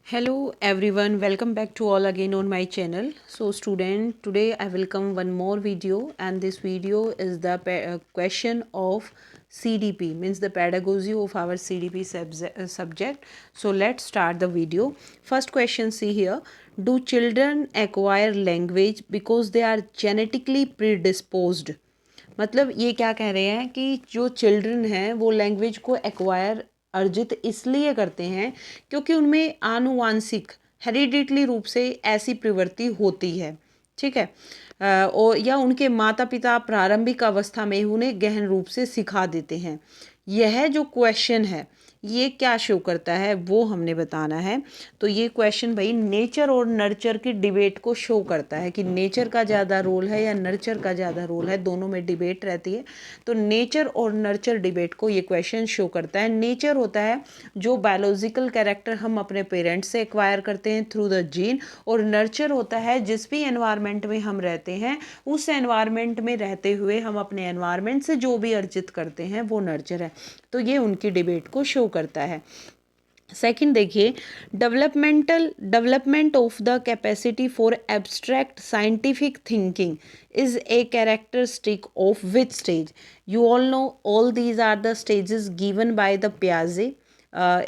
Hello everyone, welcome back to all again on my channel. So student, today I will come one more video, and this video is the question of CDP, means the pedagogy of our CDP subject. So let's start the video. First question, see here. Do children acquire language because they are genetically predisposed? मतलब ये क्या कह रहे हैं कि जो children हैं वो लैंग्वेज को एक्वायर अर्जित इसलिए करते हैं क्योंकि उनमें आनुवांशिक हेरिडिटली रूप से ऐसी प्रवृत्ति होती है। ठीक है। और या उनके माता पिता प्रारंभिक अवस्था में उन्हें गहन रूप से सिखा देते हैं। यह जो क्वेश्चन है ये क्या शो करता है वो हमने बताना है। तो ये क्वेश्चन भाई नेचर और नर्चर की डिबेट को शो करता है कि नेचर का ज़्यादा रोल है या नर्चर का ज़्यादा रोल है, दोनों में डिबेट रहती है। तो नेचर और नर्चर डिबेट को ये क्वेश्चन शो करता है। नेचर होता है जो बायोलॉजिकल कैरेक्टर हम अपने पेरेंट्स से एक्वायर करते हैं थ्रू द जीन, और नर्चर होता है जिस भी एनवायरनमेंट में हम रहते हैं उस एनवायरनमेंट में रहते हुए हम अपने एनवायरनमेंट से जो भी अर्जित करते हैं वो नर्चर है। तो ये उनकी डिबेट को शो करता है। सेकंड देखिए, development of the capacity for abstract scientific thinking is a characteristic of which stage? You all know all these are the stages given by the Piaget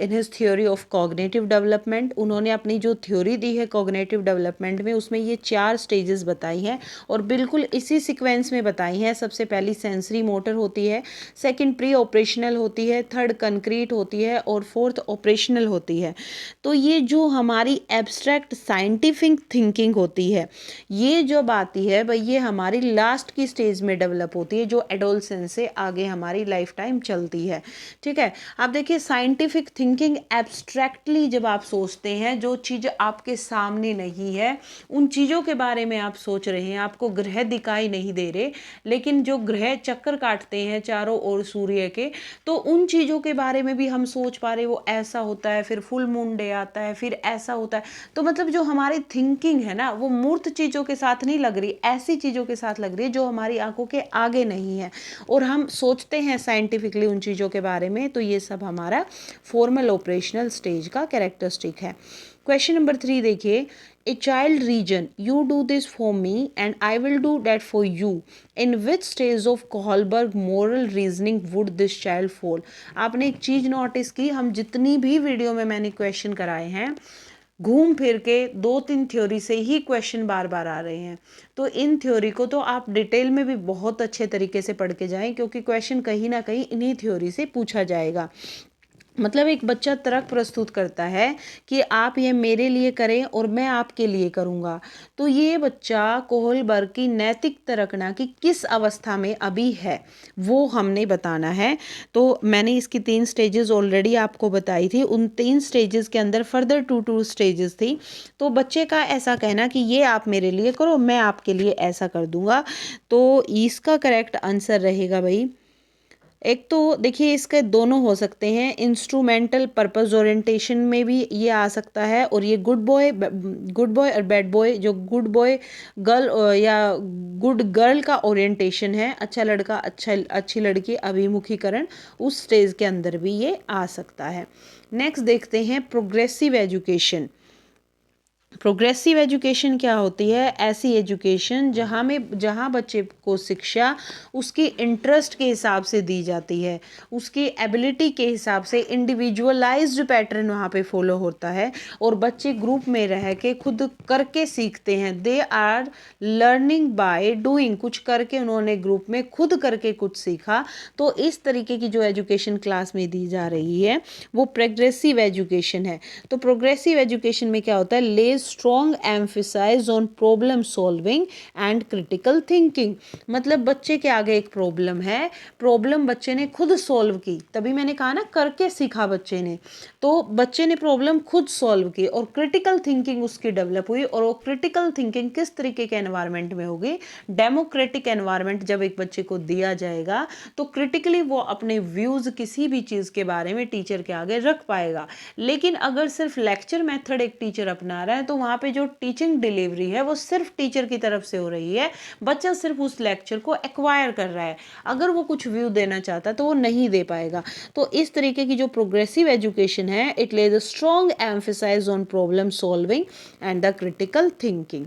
in his theory of cognitive development. उन्होंने अपनी जो theory दी है cognitive development में उसमें ये 4 stages बताई हैं और बिल्कुल इसी सीक्वेंस में बताई हैं। सबसे पहली सेंसरी मोटर होती है, सेकंड प्री ऑपरेशनल होती है, थर्ड कंक्रीट होती है और फोर्थ ऑपरेशनल होती है। तो ये जो हमारी एब्स्ट्रैक्ट साइंटिफिक थिंकिंग होती है ये जब आती है भाई ये हमारी लास्ट की स्टेज में डेवलप होती है जो एडोलसेंस से आगे हमारी लाइफ टाइम चलती है। ठीक है। अब देखिए साइंटिफिक थिंकिंग एब्स्ट्रैक्टली जब आप सोचते हैं जो चीज़ आपके सामने नहीं है उन चीज़ों के बारे में आप सोच रहे हैं, आपको ग्रह दिखाई नहीं दे रहे लेकिन जो ग्रह चक्कर काटते हैं चारों ओर सूर्य के, तो उन चीज़ों के बारे में भी हम सोच पा रहे वो ऐसा होता है, फिर फुल मून डे आता है, फिर ऐसा होता है। तो मतलब जो हमारी थिंकिंग है ना वो मूर्त चीज़ों के साथ नहीं लग रही, ऐसी चीज़ों के साथ लग रही है जो हमारी आंखों के आगे नहीं है और हम सोचते हैं साइंटिफिकली उन चीज़ों के बारे में। तो ये सब हमारा फॉर्मल ऑपरेशनल स्टेज का कैरेक्टरिस्टिक है। क्वेश्चन नंबर 3 देखिए, a child reason you do this for me and I will do that for you, in which stage of Kohlberg moral reasoning would this child fall? आपने एक चीज़ notice की, हम जितनी भी video में मैंने क्वेश्चन कराए हैं घूम फिर के 2-3 थ्योरी से ही क्वेश्चन बार बार आ रहे हैं। तो इन थ्योरी को तो आप डिटेल में भी बहुत अच्छे तरीके से पढ़ के जाएं क्योंकि क्वेश्चन कहीं ना कहीं इन्हीं थ्योरी से पूछा जाएगा। मतलब एक बच्चा तर्क प्रस्तुत करता है कि आप ये मेरे लिए करें और मैं आपके लिए करूँगा। तो ये बच्चा कोहलबर्ग की नैतिक तर्कना की किस अवस्था में अभी है वो हमने बताना है। तो मैंने इसकी 3 स्टेजेस ऑलरेडी आपको बताई थी, उन 3 स्टेजेस के अंदर फर्दर 2 स्टेजेस थी। तो बच्चे का ऐसा कहना कि ये आप मेरे लिए करो मैं आपके लिए ऐसा कर दूँगा। तो इसका करेक्ट आंसर रहेगा भाई, एक तो देखिए इसके दोनों हो सकते हैं, इंस्ट्रूमेंटल पर्पस ओरिएंटेशन में भी ये आ सकता है और ये गुड बॉय और बैड बॉय, जो गुड बॉय गर्ल या गुड गर्ल का ओरिएंटेशन है, अच्छा लड़का अच्छी लड़की अभिमुखीकरण, उस स्टेज के अंदर भी ये आ सकता है। नेक्स्ट देखते हैं प्रोग्रेसिव एजुकेशन। प्रोग्रेसिव एजुकेशन क्या होती है? ऐसी एजुकेशन जहाँ बच्चे को शिक्षा उसकी इंटरेस्ट के हिसाब से दी जाती है, उसकी एबिलिटी के हिसाब से इंडिविजुअलाइज्ड पैटर्न वहाँ पे फॉलो होता है और बच्चे ग्रुप में रह के खुद करके सीखते हैं। They are learning by doing, कुछ करके उन्होंने ग्रुप में खुद करके कुछ सीखा। तो इस तरीके की जो एजुकेशन क्लास में दी जा रही है वो प्रोग्रेसिव एजुकेशन है। तो प्रोग्रेसिव एजुकेशन में क्या होता है? Lays strong emphasis on problem solving and critical thinking. मतलब बच्चे के आगे एक प्रॉब्लम है, प्रॉब्लम बच्चे ने खुद सॉल्व की, तभी मैंने कहा ना करके सीखा बच्चे ने। तो बच्चे ने प्रॉब्लम खुद सॉल्व की और क्रिटिकल थिंकिंग उसकी डेवलप हुई और वो क्रिटिकल थिंकिंग किस तरीके के एनवायरनमेंट में होगी? डेमोक्रेटिक एनवायरनमेंट जब एक बच्चे को दिया जाएगा तो क्रिटिकली वो अपने व्यूज किसी भी चीज़ के बारे में टीचर के आगे रख पाएगा। लेकिन अगर सिर्फ लेक्चर मेथड एक टीचर अपना रहा है तो वहाँ पे जो टीचिंग डिलीवरी है वो सिर्फ टीचर की तरफ से हो रही है, बच्चा सिर्फ उस लेक्चर को एक्वायर कर रहा है, अगर वो कुछ व्यू देना चाहता है तो वो नहीं दे पाएगा। तो इस तरीके की जो प्रोग्रेसिव एजुकेशन है, it lays a strong emphasis on problem solving and the critical thinking.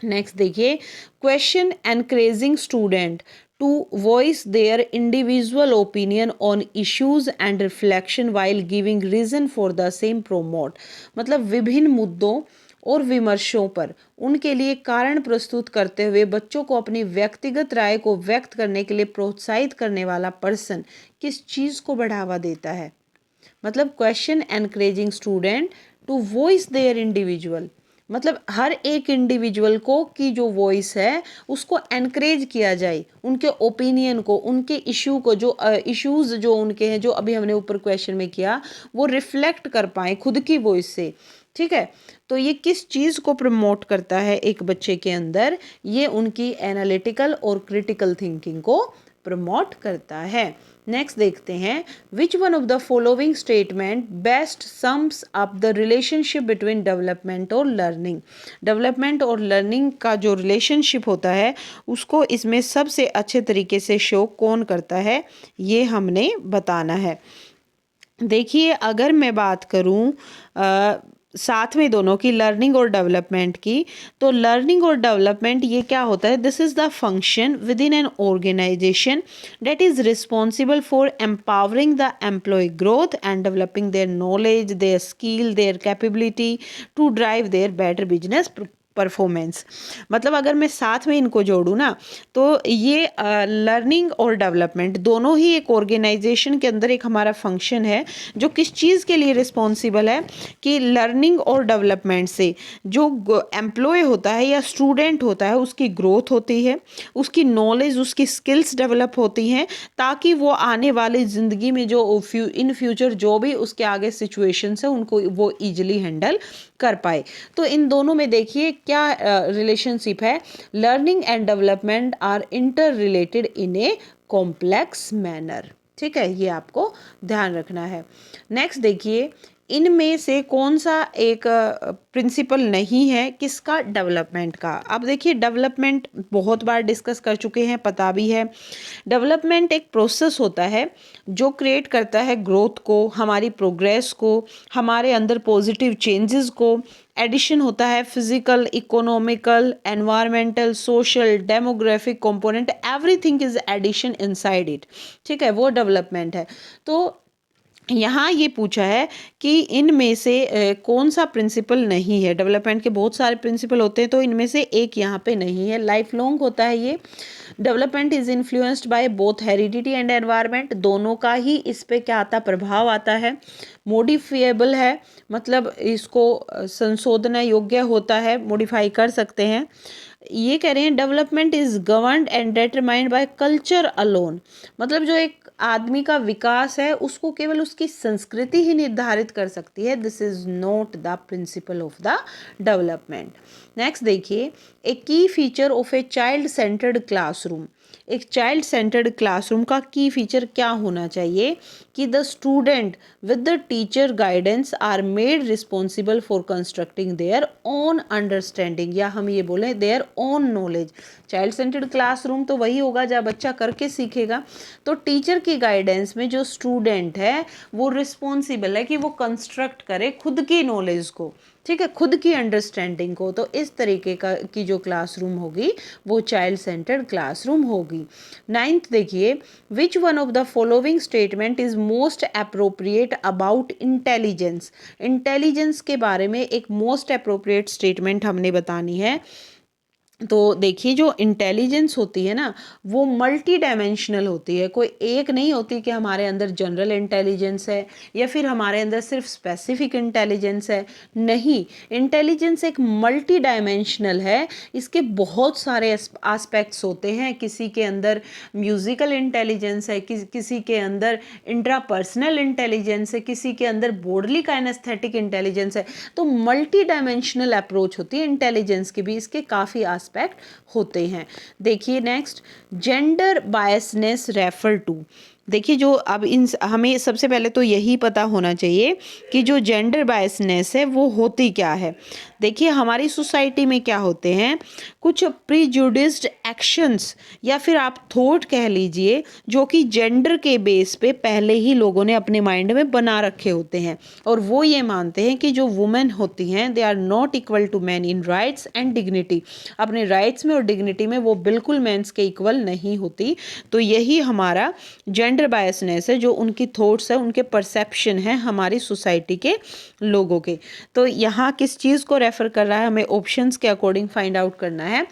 Next देखिए, question encouraging student to voice their individual opinion on issues and reflection while giving reason for the same promote. मतलब विभिन्न मुद्दों और विमर्शों पर उनके लिए कारण प्रस्तुत करते हुए बच्चों को अपनी व्यक्तिगत राय को व्यक्त करने के लिए प्रोत्साहित करने वाला पर्सन किस चीज़ को बढ़ावा देता है। मतलब question encouraging student to voice their individual, मतलब हर एक इंडिविजुअल को की जो वॉइस है उसको एनकरेज किया जाए, उनके ओपिनियन को, उनके इशू को, जो इश्यूज जो उनके हैं, जो अभी हमने ऊपर क्वेश्चन में किया, वो रिफ्लेक्ट कर पाए खुद की वॉइस से। ठीक है, तो ये किस चीज़ को प्रमोट करता है एक बच्चे के अंदर, ये उनकी एनालिटिकल और क्रिटिकल थिंकिंग को प्रमोट करता है। नेक्स्ट देखते हैं, विच one of the following statement best sums up the relationship between development और लर्निंग। डेवलपमेंट और लर्निंग का जो रिलेशनशिप होता है उसको इसमें सबसे अच्छे तरीके से शो कौन करता है, ये हमने बताना है। देखिए, अगर मैं बात करूं साथ में दोनों की, लर्निंग और डेवलपमेंट की, तो लर्निंग और डेवलपमेंट ये क्या होता है, this is the function within an organization that is responsible for empowering the employ growth and developing their knowledge, their skill, their capability to drive their better business performance. मतलब अगर मैं साथ में इनको जोड़ूँ ना, तो ये लर्निंग और डेवलपमेंट दोनों ही एक ऑर्गेनाइजेशन के अंदर एक हमारा फंक्शन है जो किस चीज़ के लिए रिस्पॉन्सिबल है, कि लर्निंग और डेवलपमेंट से जो एम्प्लॉय होता है या स्टूडेंट होता है उसकी ग्रोथ होती है, उसकी नॉलेज, उसकी स्किल्स डेवलप होती हैं, ताकि वो आने वाली ज़िंदगी में जो इन फ्यूचर जो भी उसके आगे सिचुएशंस है उनको वो ईजिली हैंडल कर पाए। तो इन दोनों में देखिए क्या रिलेशनशिप है, learning and development are interrelated in a complex manner. ठीक है, ये आपको ध्यान रखना है। नेक्स्ट देखिए, इनमें से कौन सा एक प्रिंसिपल नहीं है, किसका, डेवलपमेंट का। अब देखिए, डेवलपमेंट बहुत बार डिस्कस कर चुके हैं, पता भी है। डेवलपमेंट एक प्रोसेस होता है जो क्रिएट करता है ग्रोथ को, हमारी प्रोग्रेस को, हमारे अंदर पॉजिटिव चेंजेस को। एडिशन होता है physical, economical, environmental, social, demographic component, everything is addition inside it. ठीक है, वो डेवलपमेंट है। तो यहाँ ये पूछा है कि इनमें से कौन सा प्रिंसिपल नहीं है। डेवलपमेंट के बहुत सारे प्रिंसिपल होते हैं, तो इनमें से एक यहाँ पे नहीं है। लाइफ लॉन्ग होता है ये। Development is influenced by both heredity and environment, दोनों का ही इस पे क्या आता, प्रभाव आता है। मॉडिफिएबल है, मतलब इसको संशोधन योग्य होता है, मॉडिफाई कर सकते हैं। ये कह रहे हैं development is governed and determined by culture alone, मतलब जो एक आदमी का विकास है उसको केवल उसकी संस्कृति ही निर्धारित कर सकती है। This is not the principle of the development. Next देखिए, a key feature of a child centred classroom. एक चाइल्ड सेंटर्ड क्लासरूम का की फीचर क्या होना चाहिए, कि the student with the teacher guidance are made responsible for constructing their own understanding, या हम ये बोलें their own knowledge. Child centred classroom तो वही होगा जहाँ बच्चा करके सीखेगा। तो टीचर की गाइडेंस में जो स्टूडेंट है वो रिस्पॉन्सिबल है कि वो कंस्ट्रक्ट करे खुद की नॉलेज को, ठीक है, खुद की अंडरस्टैंडिंग को। तो इस तरीके का की जो क्लासरूम होगी वो चाइल्ड सेंटर्ड क्लासरूम होगी। नाइन्थ देखिए, विच one of the following statement is most appropriate about intelligence. Intelligence के बारे में एक मोस्ट अप्रोप्रिएट स्टेटमेंट हमने बतानी है। तो देखिए, जो इंटेलिजेंस होती है ना वो मल्टी डायमेंशनल होती है, कोई एक नहीं होती कि हमारे अंदर जनरल इंटेलिजेंस है या फिर हमारे अंदर सिर्फ स्पेसिफिक इंटेलिजेंस है। नहीं, इंटेलिजेंस एक मल्टी डायमेंशनल है, इसके बहुत सारे एस्पेक्ट्स होते हैं। किसी के अंदर म्यूजिकल इंटेलिजेंस है, किसी के अंदर इंट्रापर्सनल इंटेलिजेंस है, किसी के अंदर बॉडली काइनेस्थेटिक इंटेलिजेंस है। तो मल्टी डायमेंशनल अप्रोच होती है इंटेलिजेंस की भी, इसके काफ़ी एस्पेक्ट होते हैं। देखिए next, gender biasness refer to. देखिए, जो अब इन हमें सबसे पहले तो यही पता होना चाहिए कि जो जेंडर बायसनेस है वो होती क्या है। देखिए हमारी सोसाइटी में क्या होते हैं, कुछ प्रीजुडिस्ड एक्शंस या फिर आप थॉट कह लीजिए, जो कि जेंडर के बेस पे पहले ही लोगों ने अपने माइंड में बना रखे होते हैं, और वो ये मानते हैं कि जो वुमेन होती हैं they are not equal to man in rights and dignity, अपने राइट्स में और डिग्निटी में वो बिल्कुल मेंस के इक्वल नहीं होती। तो यही हमारा जेंडर बायसनेस है, जो उनकी थॉट्स है, उनके परसेप्शन है हमारी सोसाइटी के लोगों के। तो यहाँ किस चीज़ को रेफर कर रहा है, हमें ऑप्शंस के अकॉर्डिंग फाइंड आउट करना है।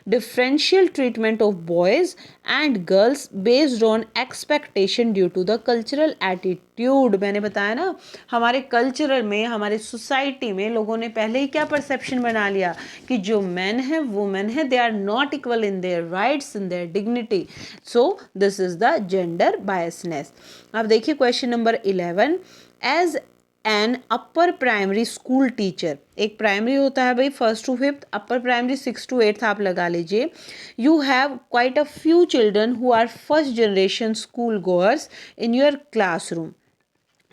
Differential treatment of boys and girls based on expectation due to the cultural attitude. मैंने बताया ना, हमारे कल्चरल में, हमारे सोसाइटी में लोगों ने पहले ही क्या परसेप्शन बना लिया कि जो मैन है वुमेन है, they are not equal in their rights, in their dignity. So this is the gender biasness. अब देखिए question number 11, as an upper primary school teacher, एक प्राइमरी होता है भाई 1st to 5th, upper primary 6th to 8th आप लगा लीजिए। You have quite a few children who are first generation school goers in your classroom.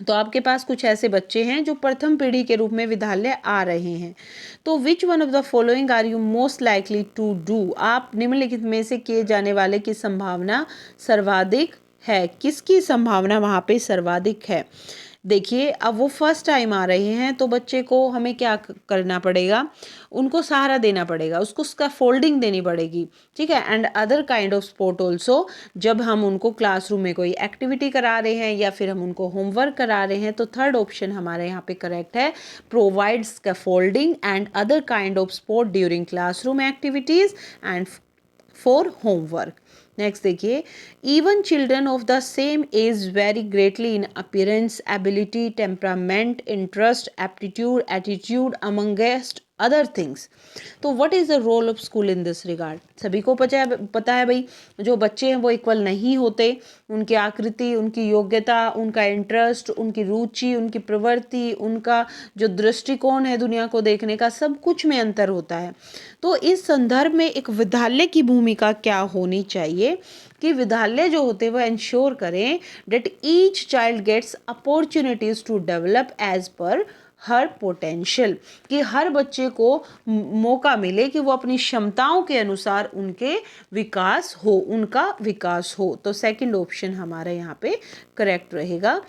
तो आपके पास कुछ ऐसे बच्चे हैं जो प्रथम पीढ़ी के रूप में विद्यालय आ रहे हैं। तो which one of the following are you most likely to do, आप निम्नलिखित में से किए जाने वाले की संभावना सर्वाधिक है, किसकी संभावना वहाँ पे सर्वाधिक है। देखिए अब वो फर्स्ट टाइम आ रहे हैं, तो बच्चे को हमें क्या करना पड़ेगा, उनको सहारा देना पड़ेगा, उसको उसका फोल्डिंग देनी पड़ेगी, ठीक है। And other kind of support also, जब हम उनको क्लासरूम में कोई एक्टिविटी करा रहे हैं या फिर हम उनको होमवर्क करा रहे हैं। तो थर्ड ऑप्शन हमारे यहाँ पे करेक्ट है, provide scaffolding and other kind of support during classroom activities and for homework. Next देखिए, even children of the same age vary greatly in appearance, ability, temperament, interest, aptitude, attitude amongst other things. तो what is the role of school in this regard. सभी को पता है भाई, जो बच्चे हैं वो इक्वल नहीं होते, उनकी आकृति, उनकी योग्यता, उनका इंटरेस्ट, उनकी रुचि, उनकी प्रवृत्ति, उनका जो दृष्टिकोण है दुनिया को देखने का, सब कुछ में अंतर होता है। तो इस संदर्भ में एक विद्यालय की भूमिका क्या होनी चाहिए कि विद्यालय जो होते हैं वो इंश्योर करें that each child gets opportunities to develop as per her potential, कि हर बच्चे को मौका मिले कि वो अपनी क्षमताओं के अनुसार उनका विकास हो। तो सेकंड ऑप्शन हमारे यहाँ पे करेक्ट रहेगा।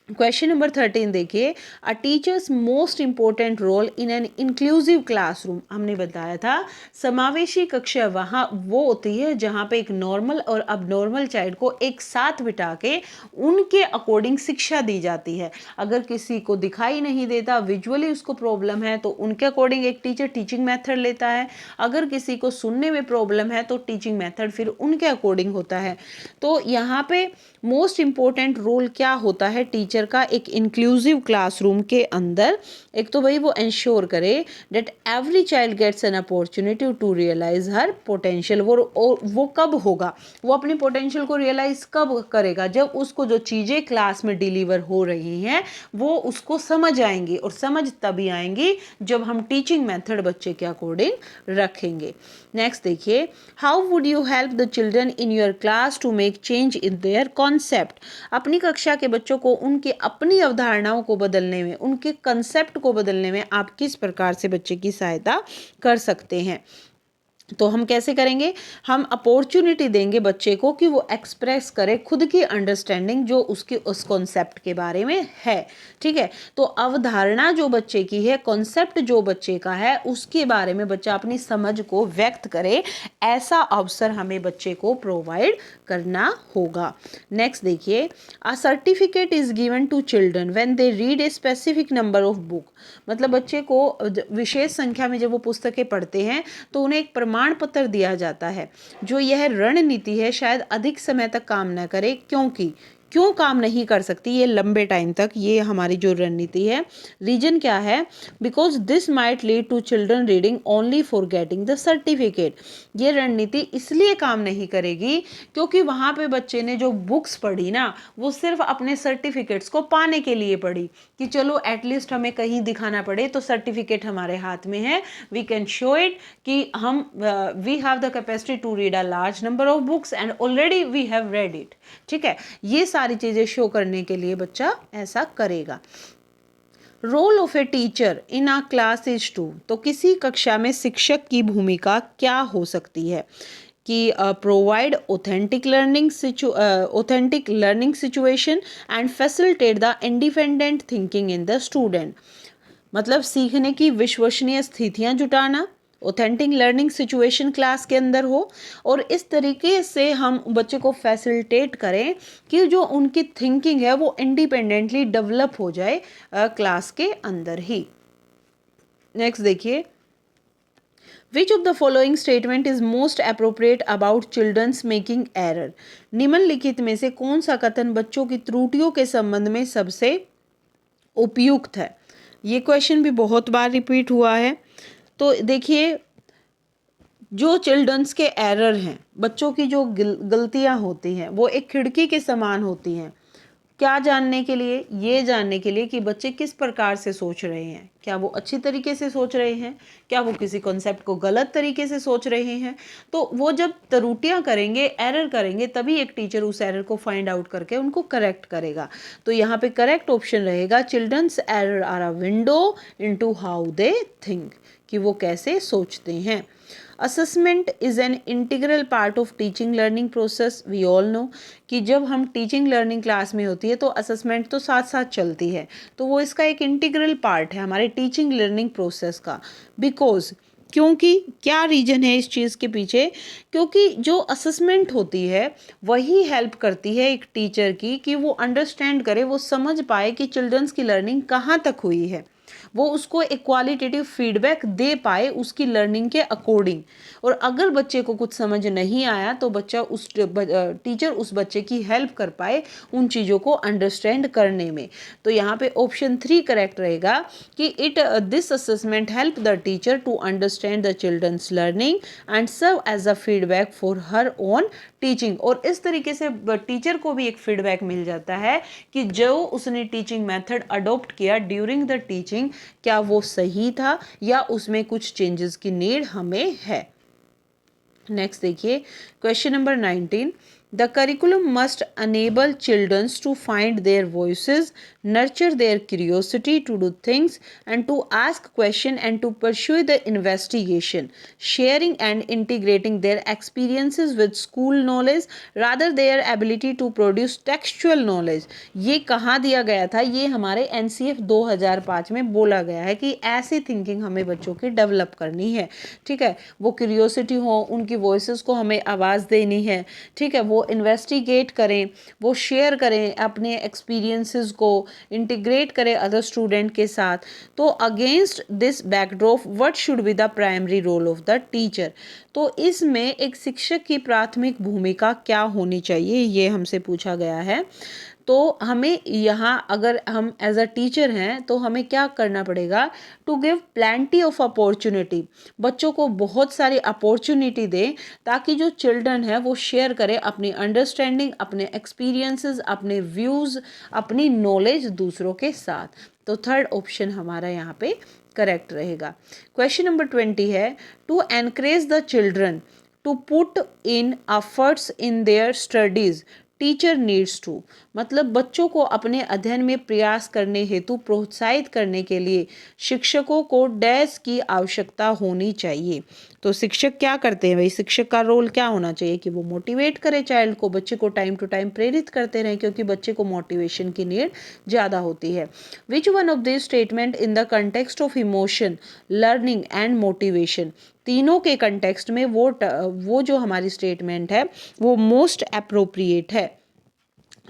क्वेश्चन नंबर 13 देखिए, a teacher's most important role in an inclusive classroom. हमने बताया था समावेशी कक्षा वहाँ वो होती है जहाँ पे एक नॉर्मल और अब नॉर्मल चाइल्ड को एक साथ बिठा के उनके अकॉर्डिंग शिक्षा दी जाती है। अगर किसी को दिखाई नहीं देता, विजुअली उसको प्रॉब्लम है, तो उनके अकॉर्डिंग एक टीचर टीचिंग मेथड लेता है। अगर किसी को सुनने में प्रॉब्लम है तो टीचिंग मेथड फिर उनके अकॉर्डिंग होता है। तो यहाँ पे मोस्ट इंपॉर्टेंट रोल क्या होता है टीचर का एक इंक्लूसिव क्लासरूम के अंदर। एक तो भाई वो इंश्योर करे that every child gets an opportunity to realise her potential. वो कब होगा, वो अपनी पोटेंशियल को रियलाइज कब करेगा, जब उसको जो चीज़ें क्लास में डिलीवर हो रही हैं वो उसको समझ आएंगी, और समझ तभी आएंगी जब हम टीचिंग मेथड बच्चे के अकॉर्डिंग रखेंगे। नेक्स्ट देखिए, how would you help the children in your class to make change in their concept. अपनी कक्षा के बच्चों को उनके अपनी अवधारणाओं को बदलने में, उनके कंसेप्ट को बदलने में आप किस प्रकार से बच्चे की सहायता कर सकते हैं। तो हम कैसे करेंगे, हम अपॉर्चुनिटी देंगे बच्चे को कि वो एक्सप्रेस करे खुद की अंडरस्टैंडिंग जो उसके उस कॉन्सेप्ट के बारे में है, ठीक है। तो अवधारणा जो बच्चे की है, कॉन्सेप्ट जो बच्चे का है, उसके बारे में बच्चा अपनी समझ को व्यक्त करे, ऐसा अवसर हमें बच्चे को प्रोवाइड करना होगा। नेक्स्ट देखिए, a certificate is given to children when they read a specific number of book. मतलब बच्चे को विशेष संख्या में जब वो पुस्तकें पढ़ते हैं तो उन्हें एक प्रमाण पत्र दिया जाता है। जो यह रणनीति है शायद अधिक समय तक काम न करे, क्यों काम नहीं कर सकती ये लंबे टाइम तक, ये हमारी जो रणनीति है। रीजन क्या है, because this might lead to children reading only for getting the certificate. ये रणनीति इसलिए काम नहीं करेगी क्योंकि वहाँ पे बच्चे ने जो बुक्स पढ़ी ना, वो सिर्फ अपने सर्टिफिकेट्स को पाने के लिए पढ़ी कि चलो एटलीस्ट हमें कहीं दिखाना पड़े तो सर्टिफिकेट हमारे हाथ में है, वी कैन शो इट कि हम we have the capacity to read a large number of books and already we have read it, ठीक है। ये सारी चीज़ें शो करने के लिए बच्चा ऐसा करेगा। Role of a teacher in a class is to, तो किसी कक्षा में शिक्षक की भूमिका क्या हो सकती है कि provide authentic learning situation and facilitate the independent thinking in the student. मतलब सीखने की विश्वसनीय स्थितियां जुटाना, ऑथेंटिक लर्निंग सिचुएशन क्लास के अंदर हो, और इस तरीके से हम बच्चे को फैसिलिटेट करें कि जो उनकी थिंकिंग है वो इंडिपेंडेंटली डेवलप हो जाए क्लास के अंदर ही। नेक्स्ट देखिए, which of the following statement is most appropriate about children's making error. निम्नलिखित में से कौन सा कथन बच्चों की त्रुटियों के संबंध में सबसे उपयुक्त है। ये क्वेश्चन भी बहुत बार रिपीट हुआ है। तो देखिए, जो चिल्ड्रंस के एरर हैं, बच्चों की जो गलतियां होती हैं, वो एक खिड़की के समान होती हैं। क्या जानने के लिए? ये जानने के लिए कि बच्चे किस प्रकार से सोच रहे हैं। क्या वो अच्छी तरीके से सोच रहे हैं, क्या वो किसी कॉन्सेप्ट को गलत तरीके से सोच रहे हैं। तो वो जब त्रुटियां करेंगे, एरर करेंगे, तभी एक टीचर उस एरर को फाइंड आउट करके उनको करेक्ट करेगा। तो यहाँ पे करेक्ट ऑप्शन रहेगा, children's error are a window into how they think, कि वो कैसे सोचते हैं। Assessment is an integral part of teaching learning process. We all know कि जब हम टीचिंग लर्निंग क्लास में होती है तो असेसमेंट तो साथ साथ चलती है, तो वो इसका एक इंटीग्रल पार्ट है हमारे टीचिंग लर्निंग प्रोसेस का। बिकॉज, क्योंकि क्या रीजन है इस चीज़ के पीछे? क्योंकि जो असेसमेंट होती है वही हेल्प करती है एक टीचर की कि वो अंडरस्टैंड करे, वो समझ पाए कि चिल्ड्रंस की लर्निंग कहाँ तक हुई है, वो उसको एक क्वालिटेटिव फीडबैक दे पाए उसकी लर्निंग के अकॉर्डिंग। और अगर बच्चे को कुछ समझ नहीं आया तो बच्चा उस टीचर उस बच्चे की हेल्प कर पाए उन चीज़ों को अंडरस्टैंड करने में। तो यहाँ पे ऑप्शन 3 करेक्ट रहेगा कि this assessment help the teacher to understand the children's learning and serve as a feedback for her own teaching. और इस तरीके से टीचर को भी एक फीडबैक मिल जाता है कि जो उसने टीचिंग मेथड अडॉप्ट किया ड्यूरिंग द टीचिंग, क्या वो सही था या उसमें कुछ चेंजेस की नीड हमें है। नेक्स्ट देखिए, question number 19, the curriculum must enable children's to find their voices, nurture their curiosity to do things and to ask question and to pursue the investigation, sharing and integrating their experiences with school knowledge rather their ability to produce textual knowledge. ये कहाँ दिया गया था? ये हमारे NCF 2005 में बोला गया है कि ऐसी थिंकिंग हमें बच्चों की डेवलप करनी है। ठीक है, वो क्यूरियोसिटी हो, उनकी वॉइसेस को हमें आवाज़ देनी है। ठीक है, वो इन्वेस्टिगेट करें, वो शेयर करें अपने एक्सपीरियंसेस को, इंटीग्रेट करें अदर स्टूडेंट के साथ। तो against this backdrop what should be the primary role of the teacher. तो इसमें एक शिक्षक की प्राथमिक भूमिका क्या होनी चाहिए, ये हमसे पूछा गया है। तो हमें यहाँ अगर हम एज अ टीचर हैं तो हमें क्या करना पड़ेगा? To give plenty of opportunity, बच्चों को बहुत सारी अपॉर्चुनिटी दें ताकि जो चिल्ड्रन है वो शेयर करें अपनी अंडरस्टैंडिंग, अपने एक्सपीरियंसेस, अपने व्यूज़, अपनी नॉलेज दूसरों के साथ। तो थर्ड ऑप्शन हमारा यहाँ पे करेक्ट रहेगा। क्वेश्चन नंबर 20 है, to encourage the children to put in efforts in their studies teacher needs to. मतलब बच्चों को अपने अध्ययन में प्रयास करने हेतु प्रोत्साहित करने के लिए शिक्षकों को डैश की आवश्यकता होनी चाहिए। तो शिक्षक क्या करते हैं भाई? शिक्षक का रोल क्या होना चाहिए कि वो मोटिवेट करे चाइल्ड को, बच्चे को टाइम टू टाइम प्रेरित करते रहें, क्योंकि बच्चे को मोटिवेशन की नीड ज़्यादा होती है। विच one of this statement in the context of emotion, learning and motivation, तीनों के कंटेक्स्ट में वो जो हमारी स्टेटमेंट है वो मोस्ट अप्रोप्रिएट है।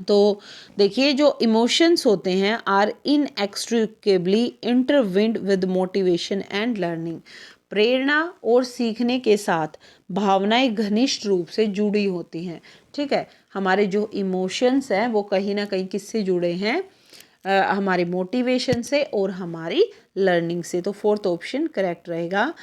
तो देखिए, जो इमोशंस होते हैं are inextricably intertwined with motivation and learning. प्रेरणा और सीखने के साथ भावनाएं घनिष्ठ रूप से जुड़ी होती हैं। ठीक है, हमारे जो इमोशंस हैं वो कहीं ना कहीं किससे जुड़े हैं? हमारे मोटिवेशन से और हमारी लर्निंग से। तो फोर्थ ऑप्शन करेक्ट रहेगा।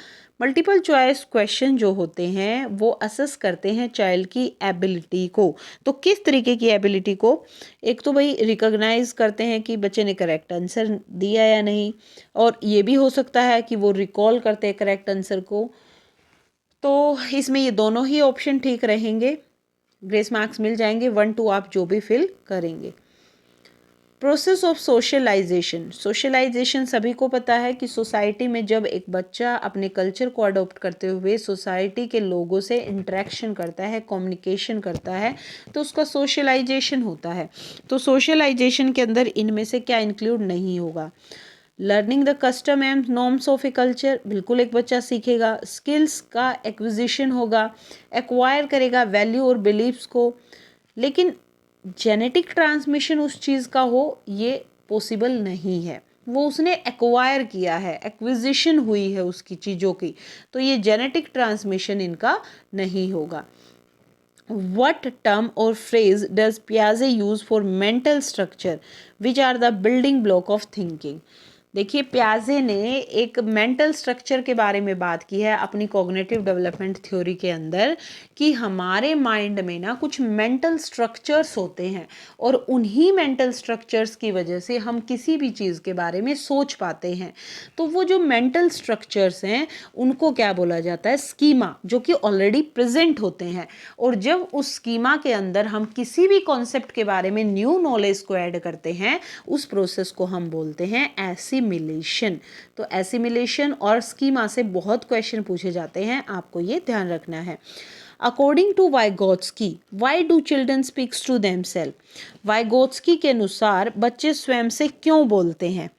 मल्टीपल चॉइस क्वेश्चन जो होते हैं वो असेस करते हैं चाइल्ड की एबिलिटी को। तो किस तरीके की एबिलिटी को? एक तो भाई रिकॉग्नाइज करते हैं कि बच्चे ने करेक्ट आंसर दिया या नहीं, और ये भी हो सकता है कि वो रिकॉल करते हैं करेक्ट आंसर को। तो इसमें ये दोनों ही ऑप्शन ठीक रहेंगे, ग्रेस मार्क्स मिल जाएंगे 1 2 आप जो भी फिल करेंगे। Process of socialisation. सोशलाइजेशन सभी को पता है कि सोसाइटी में जब एक बच्चा अपने कल्चर को अडॉप्ट करते हुए सोसाइटी के लोगों से इंटरेक्शन करता है, कम्युनिकेशन करता है, तो उसका सोशलाइजेशन होता है। तो सोशलाइजेशन के अंदर इनमें से क्या इंक्लूड नहीं होगा? Learning the custom and norms of a culture, बिल्कुल एक बच्चा सीखेगा। स्किल्स का एक्विजिशन होगा, एक्वायर करेगा वैल्यू और बिलीव्स को। लेकिन जेनेटिक ट्रांसमिशन उस चीज़ का हो, ये पॉसिबल नहीं है। वो उसने एक्वायर किया है, एक्विजिशन हुई है उसकी चीज़ों की, तो ये जेनेटिक ट्रांसमिशन इनका नहीं होगा। What term or phrase does Piaget use for mental structure, which are the building block of thinking? देखिए, प्याजे ने एक मेंटल स्ट्रक्चर के बारे में बात की है अपनी कॉग्निटिव डेवलपमेंट थ्योरी के अंदर, कि हमारे माइंड में ना कुछ मेंटल स्ट्रक्चर्स होते हैं और उन्हीं मेंटल स्ट्रक्चर्स की वजह से हम किसी भी चीज़ के बारे में सोच पाते हैं। तो वो जो मेंटल स्ट्रक्चर्स हैं उनको क्या बोला जाता है? स्कीमा, जो कि ऑलरेडी प्रेजेंट होते हैं। और जब उस स्कीमा के अंदर हम किसी भी कॉन्सेप्ट के बारे में न्यू नॉलेज को ऐड करते हैं, उस प्रोसेस को हम बोलते हैं एसिमिलेशन। तो एसिमिलेशन और स्कीमा से बहुत क्वेश्चन पूछे जाते हैं, आपको ये ध्यान रखना है। According to Vygotsky, why do children speaks to themselves? Vygotsky के अनुसार बच्चे स्वयं से क्यों बोलते हैं?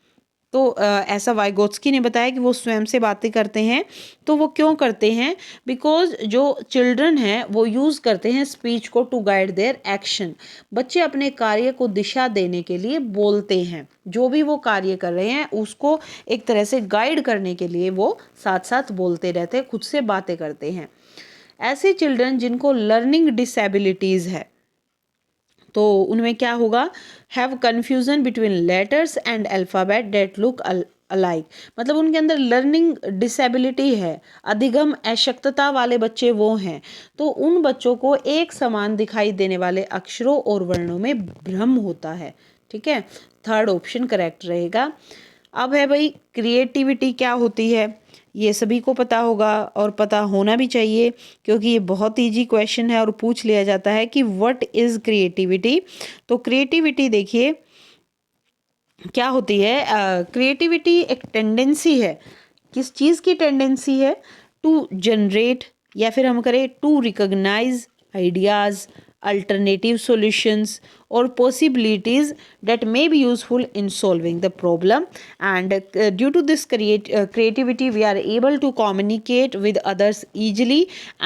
तो ऐसा वाइगोत्स्की ने बताया कि वो स्वयं से बातें करते हैं। तो वो क्यों करते हैं? बिकॉज जो चिल्ड्रन हैं वो यूज़ करते हैं स्पीच को टू गाइड देयर एक्शन। बच्चे अपने कार्य को दिशा देने के लिए बोलते हैं, जो भी वो कार्य कर रहे हैं उसको एक तरह से गाइड करने के लिए वो साथ साथ बोलते रहते हैं, खुद से बातें करते हैं। ऐसे चिल्ड्रन जिनको लर्निंग डिसेबिलिटीज़ है, तो उनमें क्या होगा? Have confusion between letters and alphabet that look alike. मतलब उनके अंदर लर्निंग डिसेबिलिटी है, अधिगम अशक्तता वाले बच्चे वो हैं। तो उन बच्चों को एक समान दिखाई देने वाले अक्षरों और वर्णों में भ्रम होता है। ठीक है, थर्ड ऑप्शन करेक्ट रहेगा। अब है भाई, क्रिएटिविटी क्या होती है? ये सभी को पता होगा और पता होना भी चाहिए, क्योंकि ये बहुत ईजी क्वेश्चन है और पूछ लिया जाता है कि व्हाट इज़ क्रिएटिविटी। तो क्रिएटिविटी देखिए क्या होती है। क्रिएटिविटी एक टेंडेंसी है। किस चीज़ की टेंडेंसी है? टू जनरेट, या फिर हम करें to recognise ideas, alternative solutions or possibilities that may be useful in solving the problem, and due to this creativity we are able to communicate with others easily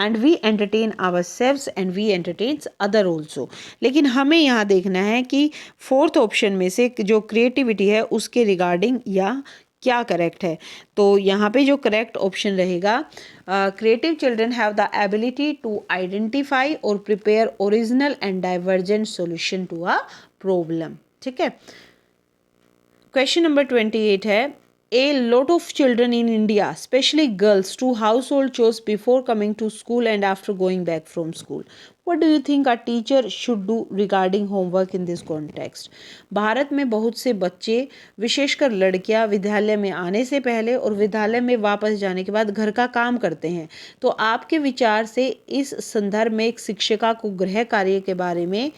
and we entertain ourselves and we entertain other also। लेकिन हमें यहाँ देखना है कि fourth option में से जो creativity है उसके रिगार्डिंग या क्या करेक्ट है। तो यहाँ पे जो करेक्ट ऑप्शन रहेगा, creative children have the ability to identify और prepare original and divergent solution to a problem. ठीक है, क्वेश्चन नंबर 28 है, A lot of children in India, especially girls, to household chores before coming to school and after going back from school. What do you think a teacher should do regarding homework in this context? Bharat में बहुत से बच्चे, विशेषकर लड़कियां, विद्यालय में आने से पहले और विद्यालय में वापस जाने के बाद घर का काम करते हैं। तो आपके विचार से इस संदर्भ में एक शिक्षिका को गृह कार्य के बारे में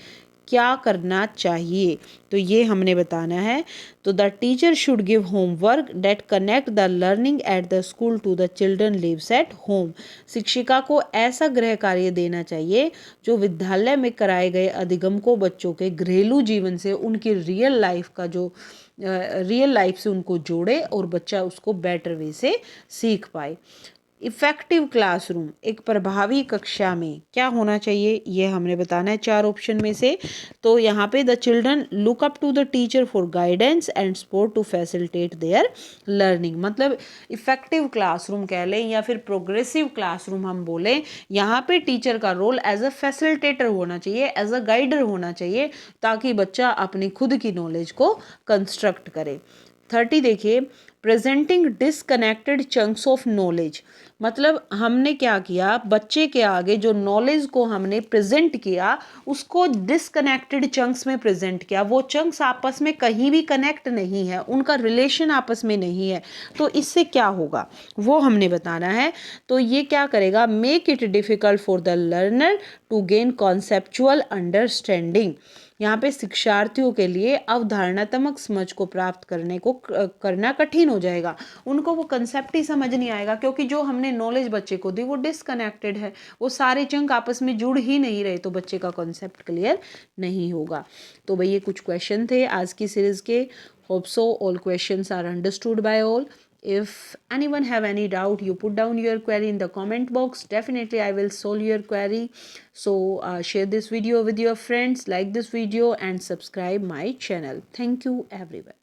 क्या करना चाहिए? तो ये हमने बताना है। तो the teacher should give homework that connect the learning at the school to the children lives at home. शिक्षिका को ऐसा गृह कार्य देना चाहिए जो विद्यालय में कराए गए अधिगम को बच्चों के घरेलू जीवन से, उनकी रियल लाइफ का जो रियल लाइफ से उनको जोड़े और बच्चा उसको बेटर वे से सीख पाए। इफ़ेक्टिव क्लासरूम, एक प्रभावी कक्षा में क्या होना चाहिए, ये हमने बताना है चार ऑप्शन में से। तो यहाँ पे the children look up to the teacher for guidance and support to facilitate their learning. मतलब इफ़ेक्टिव क्लासरूम कह लें या फिर प्रोग्रेसिव क्लासरूम हम बोलें, यहाँ पे टीचर का रोल एज अ फैसिलिटेटर होना चाहिए, एज अ गाइडर होना चाहिए, ताकि बच्चा अपनी खुद की नॉलेज को कंस्ट्रक्ट करे। 30 देखिए, presenting disconnected chunks of knowledge. मतलब हमने क्या किया, बच्चे के आगे जो नॉलेज को हमने प्रेजेंट किया उसको डिसकनेक्टेड चंक्स में प्रेजेंट किया। वो चंक्स आपस में कहीं भी कनेक्ट नहीं है, उनका रिलेशन आपस में नहीं है। तो इससे क्या होगा वो हमने बताना है। तो ये क्या करेगा, make it difficult for the learner to gain conceptual understanding. यहाँ पे शिक्षार्थियों के लिए अवधारणात्मक समझ को प्राप्त करना कठिन हो जाएगा। उनको वो कंसेप्ट ही समझ नहीं आएगा, क्योंकि जो हमने नॉलेज बच्चे को दी वो डिसकनेक्टेड है, वो सारे चंक आपस में जुड़ ही नहीं रहे, तो बच्चे का कॉन्सेप्ट क्लियर नहीं होगा। तो भाई ये कुछ क्वेश्चन थे आज की सीरीज के। Hope so all questions are understood by all. If anyone have any doubt, you put down your query in the comment box. Definitely I will solve your query. So share this video with your friends, like this video and subscribe my channel. Thank you everyone.